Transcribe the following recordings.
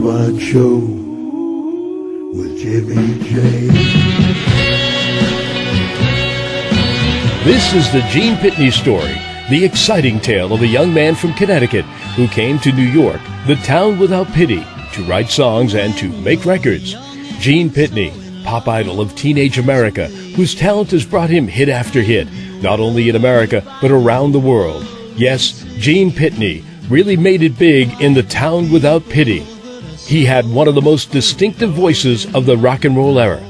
Rewind Show with Jimmy J. This is the Gene Pitney story, the exciting tale of a young man from Connecticut who came to New York, the town without pity, to write songs and to make records. Gene Pitney, pop idol of teenage America, whose talent has brought him hit after hit, not only in America, but around the world. Yes, Gene Pitney really made it big in the town without pity. He had one of the most distinctive voices of the rock and roll era.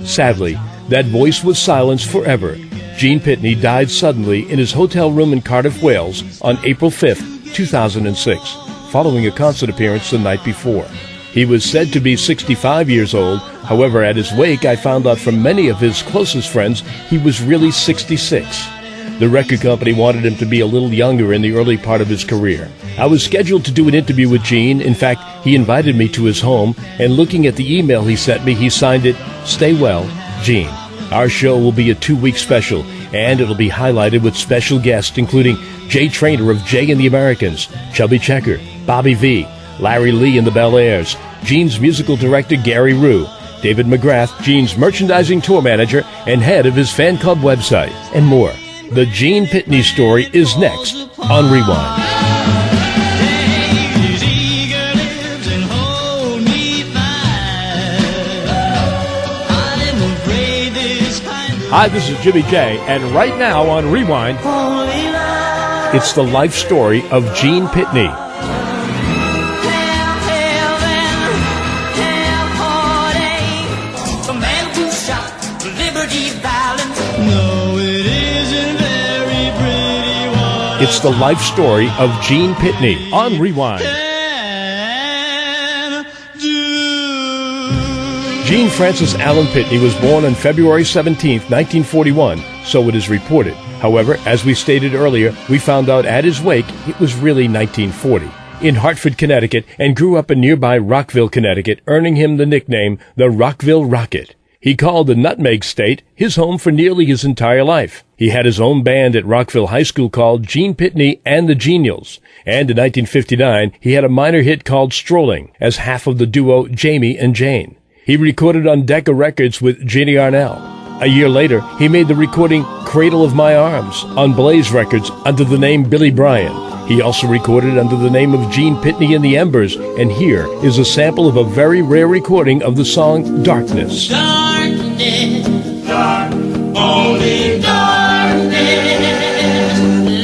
Sadly, that voice was silenced forever. Gene Pitney died suddenly in his hotel room in Cardiff, Wales on April 5th, 2006, following a concert appearance the night before. He was said to be 65 years old. However, at his wake, I found out from many of his closest friends he was really 66. The record company wanted him to be a little younger in the early part of his career. I was scheduled to do an interview with Gene. In fact, he invited me to his home, and looking at the email he sent me, he signed it, "Stay well, Gene." Our show will be a 2-week special, and it'll be highlighted with special guests, including Jay Traynor of Jay and the Americans, Chubby Checker, Bobby V, Larry Lee and the Bel Airs, Gene's musical director Gary Rue, David McGrath, Gene's merchandising tour manager and head of his fan club website, and more. The Gene Pitney story is next on Rewind. Hi, this is Jimmy J, and right now on Rewind, it's the life story of Gene Pitney. It's the life story of Gene Pitney on Rewind. Gene Francis Allen Pitney was born on February 17, 1941, so it is reported. However, as we stated earlier, we found out at his wake it was really 1940. In Hartford, Connecticut, and grew up in nearby Rockville, Connecticut, earning him the nickname the Rockville Rocket. He called the Nutmeg State his home for nearly his entire life. He had his own band at Rockville High School called Gene Pitney and the Genials. And in 1959, he had a minor hit called Strolling as half of the duo Jamie and Jane. He recorded on Decca Records with Jeannie Arnell. A year later, he made the recording Cradle of My Arms on Blaze Records under the name Billy Bryan. He also recorded under the name of Gene Pitney and the Embers, and here is a sample of a very rare recording of the song Darkness. Darkness, dark, only darkness,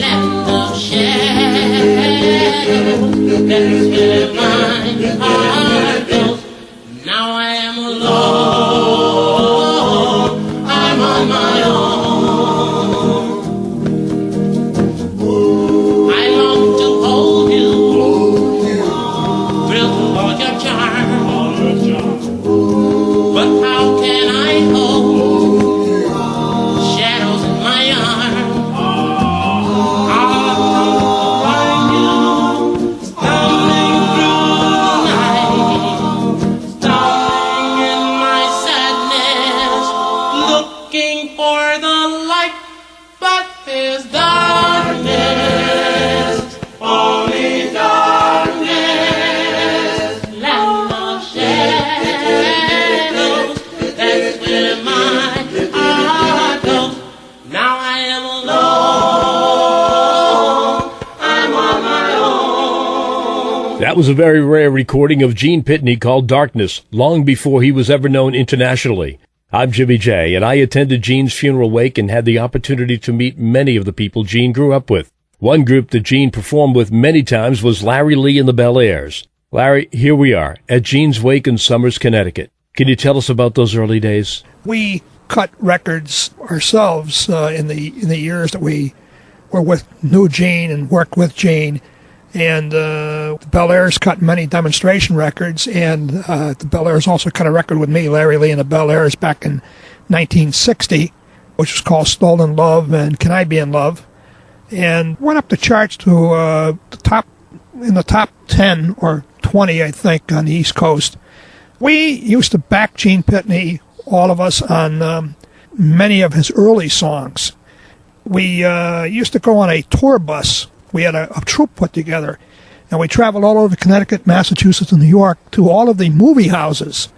left of shadows, that's where my heart goes. Now I am alone, I'm on my own. I long to hold you, thrill for your charm. But how can I hold shadows in my arms? I'll find you stumbling through the night, darling in my sadness, looking for the light. But there's darkness, only darkness, land of shadows. That's where my heart goes. Now I am alone, I'm on my own. That was a very rare recording of Gene Pitney called Darkness, long before he was ever known internationally. I'm Jimmy J, and I attended Gene's funeral wake and had the opportunity to meet many of the people Gene grew up with. One group that Gene performed with many times was Larry Lee and the Bel Airs. Larry, here we are at Gene's wake in Somers, Connecticut. Can you tell us about those early days? We cut records ourselves in the years that we were with New Gene and worked with Gene. And the Bel Airs cut many demonstration records, and the Bel Airs also cut a record with me, Larry Lee, and the Bel Airs back in 1960, which was called Stolen Love and Can I Be in Love, and went up the charts to in the top 10 or 20, I think, on the East Coast. We used to back Gene Pitney, all of us, on many of his early songs. We used to go on a tour bus. We had a troupe put together, And we traveled all over Connecticut, Massachusetts, and New York to all of the movie houses.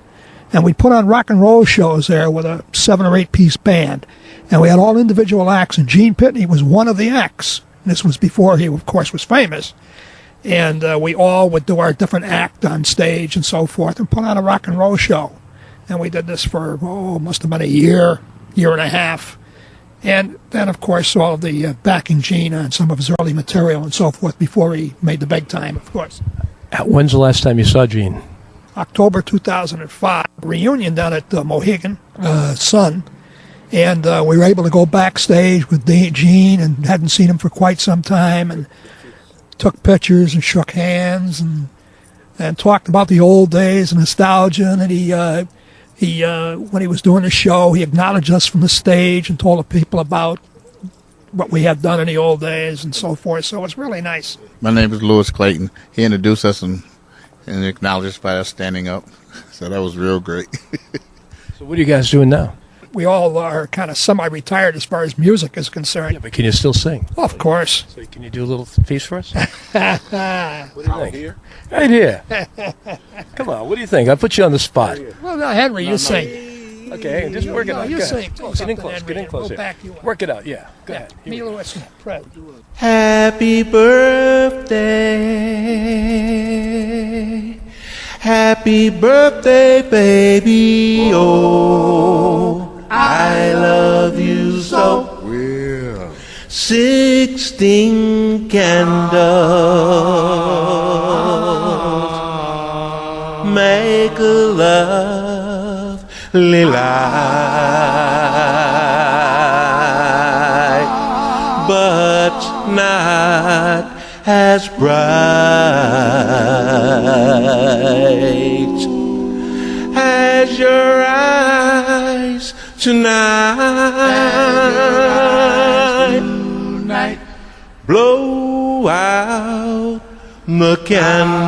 And we put on rock and roll shows there with a 7 or 8 piece band. And we had all individual acts, and Gene Pitney was one of the acts. And this was before he, of course, was famous. And we all would do our different act on stage and so forth and put on a rock and roll show. And we did this for, must have been a year and a half. And then, of course, all of the backing Gene on some of his early material and so forth before he made the big time, of course. When's the last time you saw Gene? October 2005, reunion down at Mohegan Sun. And we were able to go backstage with Gene and hadn't seen him for quite some time and took pictures and shook hands and talked about the old days and nostalgia. And he when he was doing the show, he acknowledged us from the stage and told the people about what we had done in the old days and so forth. So it was really nice. My name is Louis Clayton. He introduced us and acknowledged by us standing up. So that was real great. So what are you guys doing now? We all are kind of semi-retired as far as music is concerned. Yeah, but can you still sing? Well, of course. So can you do a little piece for us? What do you think? Here? Right here. Come on, what do you think? I put you on the spot. Well, now, Henry, you sing. Okay, just work it out. You Go sing. ahead. Get in close, get in close. We'll back you up. Work it out, yeah. Go ahead. Here we Me, go. Louis, Fred. Happy birthday. Happy birthday, baby. Oh, I love you so. 16 candles make a lovely light, but not as bright as your eyes tonight. Blow out the candles,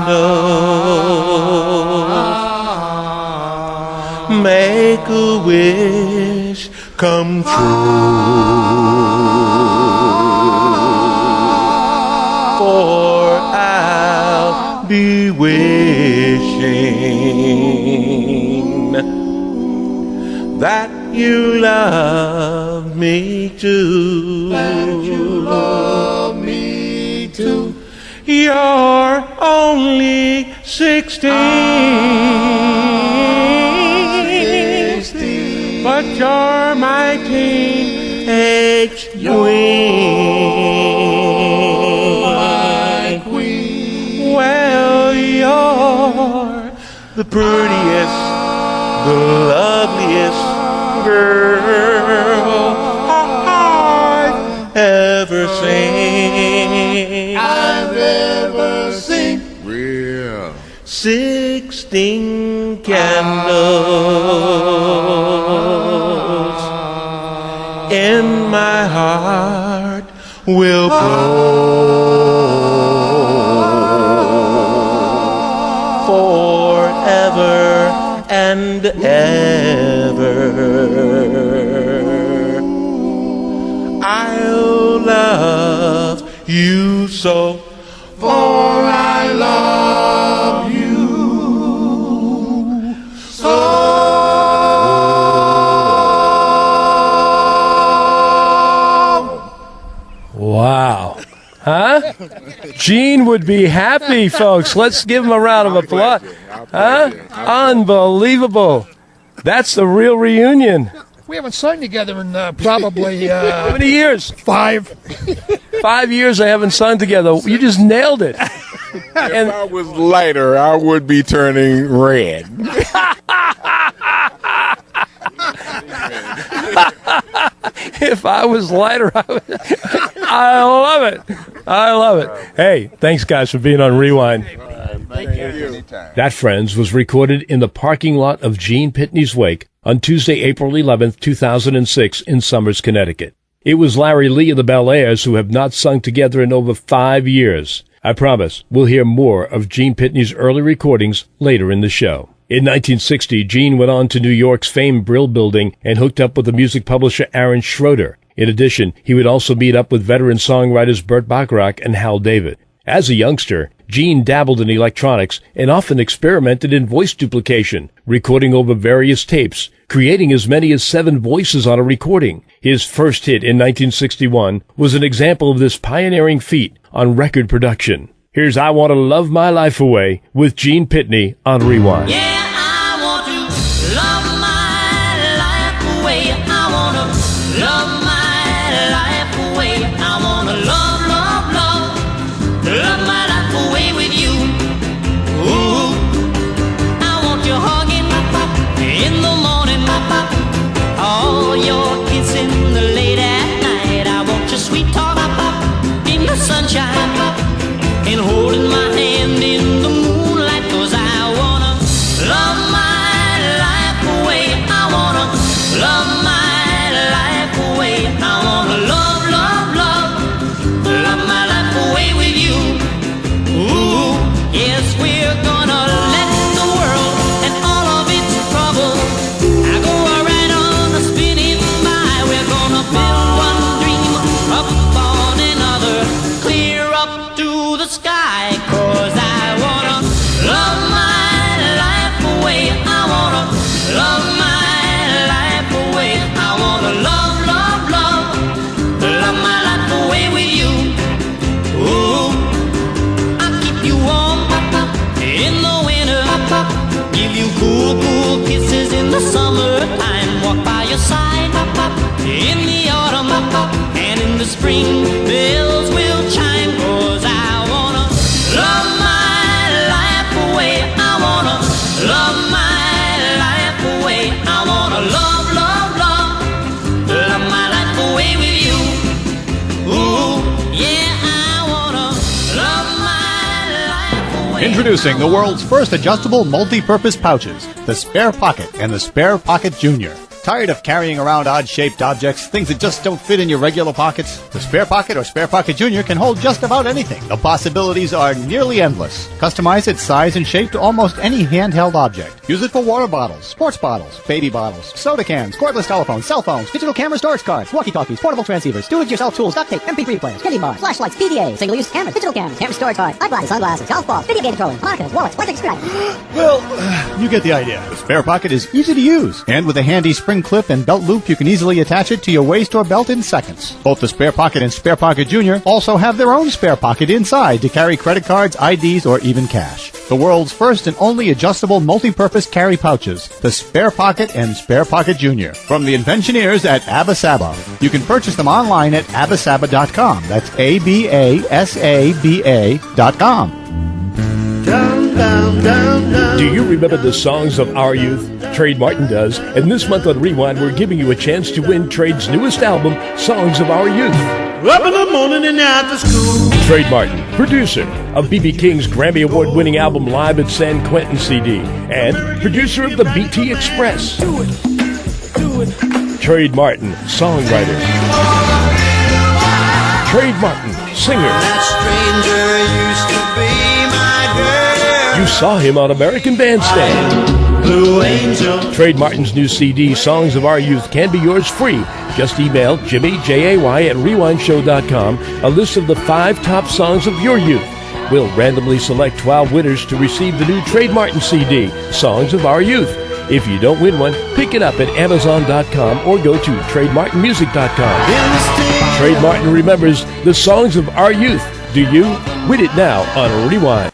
make a wish come true. For I'll be wishing that you love me too. That you love me too. You're only 16, but you're my teenage queen. Well, you're the prettiest, the loveliest girl I've ever seen. 16 candles in my heart will glow forever and ever. I'll love you so, for I love you so. Wow. Huh? Gene would be happy, folks. Let's give him a round of applause. Huh? Unbelievable. That's the real reunion. We haven't sung together in probably How many years? 5. 5 years I haven't sung together. You just nailed it. If I was lighter, I would be turning red. If I was lighter, I love it. I love it. Hey, thanks, guys, for being on Rewind. Thank you. That, friends, was recorded in the parking lot of Gene Pitney's wake on Tuesday, April 11th, 2006 in Somers, Connecticut. It was Larry Lee of the Bel Airs who have not sung together in over 5 years. I promise we'll hear more of Gene Pitney's early recordings later in the show. In 1960, Gene went on to New York's famed Brill Building and hooked up with the music publisher Aaron Schroeder. In addition, he would also meet up with veteran songwriters Burt Bacharach and Hal David. As a youngster, Gene dabbled in electronics and often experimented in voice duplication, recording over various tapes, creating as many as 7 voices on a recording. His first hit in 1961 was an example of this pioneering feat on record production. Here's I Want to Love My Life Away with Gene Pitney on Rewind. Yeah, I want to love my life away. I want to love my life away. I want to love, love, love, love my life away with you. Ooh, I want your hugging in the morning, all your kissing late at night. I want your sweet talk in the sunshine and holding my hand in the moonlight, 'cause I wanna love my life away. I wanna love my life away. I wanna love, love, love, love my life away with you. Ooh, yes, we're gonna let the world and all of its trouble I go right on a spinning by. We're gonna build one dream up on another, clear up to the sky, 'cause I wanna love my life away. I wanna love my life away. I wanna love, love, love, love my life away with you. Ooh, I'll keep you warm in the winter, give you cool, cool kisses in the summertime, walk by your side in the autumn, and in the spring bells will chime, 'cause I wanna love my life away. I wanna love my life away. I wanna love, love, love, love my life away with you. Ooh, yeah, I wanna love my life away. Introducing the world's first adjustable multi-purpose pouches, the Spare Pocket and the Spare Pocket Junior. Tired of carrying around odd-shaped objects, things that just don't fit in your regular pockets? The Spare Pocket or Spare Pocket Junior can hold just about anything. The possibilities are nearly endless. Customize its size and shape to almost any handheld object. Use it for water bottles, sports bottles, baby bottles, soda cans, cordless telephones, cell phones, digital camera storage cards, walkie-talkies, portable transceivers, do-it-yourself tools, duct tape, MP3 players, candy bars, flashlights, PDAs, single-use cameras, digital cameras, camera storage cards, eyeglasses, sunglasses, golf balls, video game controllers, markers, wallets, electric screwdrivers. Well, you get the idea. The Spare Pocket is easy to use, and with a handy spring clip and belt loop, you can easily attach it to your waist or belt in seconds. Both the Spare Pocket and Spare Pocket Junior also have their own spare pocket inside to carry credit cards, IDs, or even cash. The world's first and only adjustable multi-purpose carry pouches, the Spare Pocket and Spare Pocket Junior. From the inventioneers at Abba Saba. You can purchase them online at abasaba.com. That's ABASABA.com. Do you remember the songs of our youth? Trade Martin does, and this month on Rewind, we're giving you a chance to win Trade's newest album, Songs of Our Youth. Up in the morning and after school. Trade Martin, producer of B.B. King's Grammy Award-winning album Live at San Quentin CD, and producer of the BT Express. Trade Martin, songwriter. Trade Martin, singer. That stranger used to be my girl. You saw him on American Bandstand. Blue Angel. Trade Martin's new CD, Songs of Our Youth, can be yours free. Just email Jimmy, J-A-Y, at RewindShow.com a list of the 5 top songs of your youth. We'll randomly select 12 winners to receive the new Trade Martin CD, Songs of Our Youth. If you don't win one, pick it up at Amazon.com or go to TradeMartinMusic.com. Trade Martin remembers the songs of our youth. Do you? Win it now on Rewind.